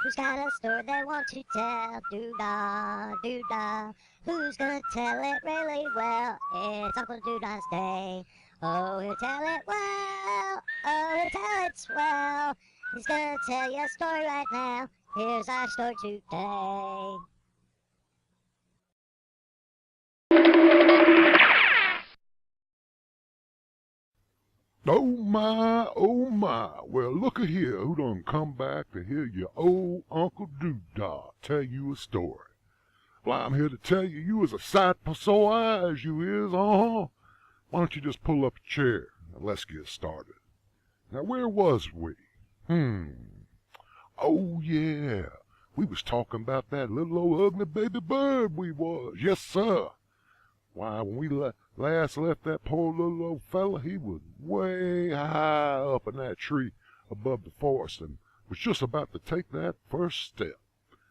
Who's got a story they want to tell? Doodah, doodah. Who's gonna tell it really well? It's Uncle Doodah's day. Oh, he'll tell it well. Oh, he'll tell it swell. He's gonna tell you a story right now. Here's our story today. Oh my, oh my. Well, look at here who done come back to hear your old Uncle Doodah tell you a story. Well, I'm here to tell you you is a sight for sore eyes, you is, Why don't you just pull up a chair and let's get started. Now, where was we? Oh, yeah. We was talking about that little old ugly baby bird we was. Yes, sir. Why, when we last left that poor little old fella, he was way high up in that tree above the forest and was just about to take that first step.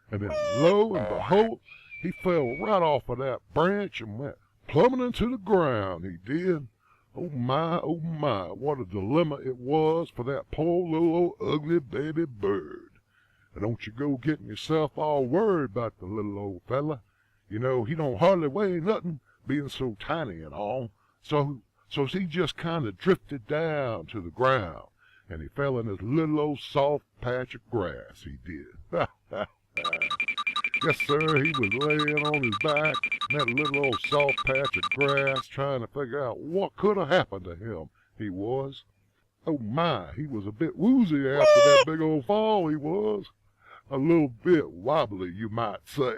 And then, lo and behold, he fell right off of that branch and went plummeting to the ground, he did. Oh my, what a dilemma it was for that poor little old ugly baby bird. And don't you go getting yourself all worried about the little old fella. You know, he don't hardly weigh nothing, being so tiny and all. So he just kind of drifted down to the ground, and he fell in this little old soft patch of grass, he did. Yes, sir, he was laying on his back in that little old soft patch of grass, trying to figure out what could have happened to him, he was. Oh my, he was a bit woozy after that big old fall, he was. A little bit wobbly, you might say.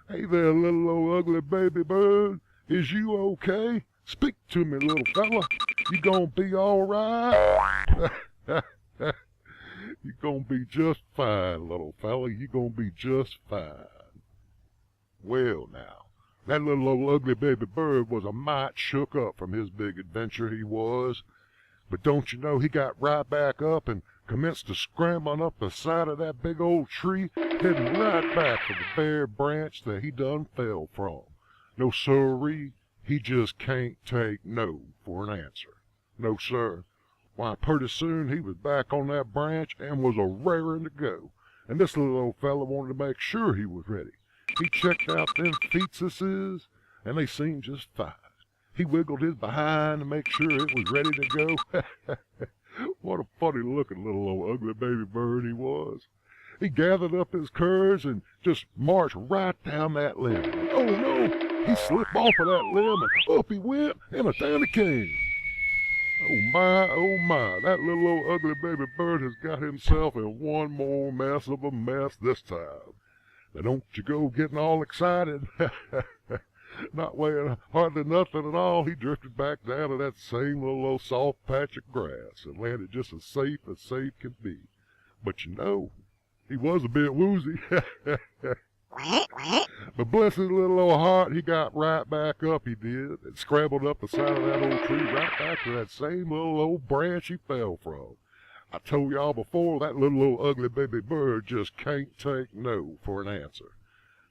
Hey there, little old ugly baby bird. Is you okay? Speak to me, little fella. You gonna be all right? You gonna be just fine, little fella. You gonna be just fine. Well, now, that little old ugly baby bird was a mite shook up from his big adventure, he was. But don't you know he got right back up and commenced to scrambling up the side of that big old tree, heading right back for the bare branch that he done fell from. No sirree, he just can't take no for an answer. No, sir. Why, pretty soon he was back on that branch and was a-raring to go. And this little old fella wanted to make sure he was ready. He checked out them feetsuses, and they seemed just fine. He wiggled his behind to make sure it was ready to go. What a funny-looking little old ugly baby bird he was. He gathered up his courage and just marched right down that limb. And oh, no, he slipped off of that limb, and up he went, and down he came. Oh, my, that little old ugly baby bird has got himself in one more mess of a mess this time. Now, don't you go getting all excited. Not weighing hardly nothing at all, he drifted back down to that same little old soft patch of grass and landed just as safe can be. But you know, he was a bit woozy. But bless his little old heart, he got right back up, he did, and scrambled up the side of that old tree right back to that same little old branch he fell from. I told y'all before, that little old ugly baby bird just can't take no for an answer.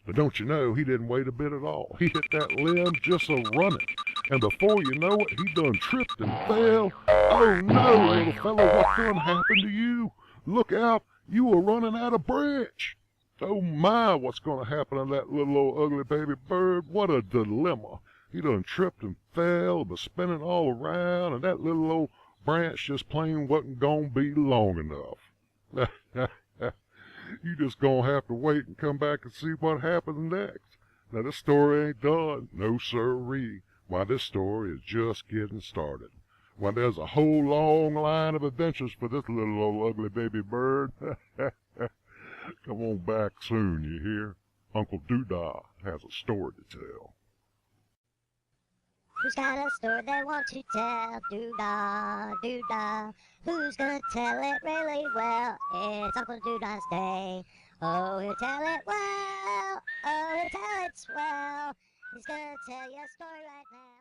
But don't you know, he didn't wait a bit at all. He hit that limb just a-running. And before you know it, he done tripped and fell. Oh no, little fella, what done happened to you? Look out, you were running out of branch. Oh my, what's gonna happen to that little old ugly baby bird? What a dilemma. He done tripped and fell, was spinning all around, and that little old branch just plain wasn't gonna be long enough. You just gonna have to wait and come back and see what happens next. Now, this story ain't done. No sirree. Why, this story is just getting started. Why, there's a whole long line of adventures for this little old ugly baby bird. Come on back soon, you hear? Uncle Doodah has a story to tell. Who's got a story they want to tell? Doodah, doodah. Who's gonna tell it really well? It's Uncle Doodah's day. Oh, he'll tell it well. Oh, he'll tell it swell. He's gonna tell you a story right now.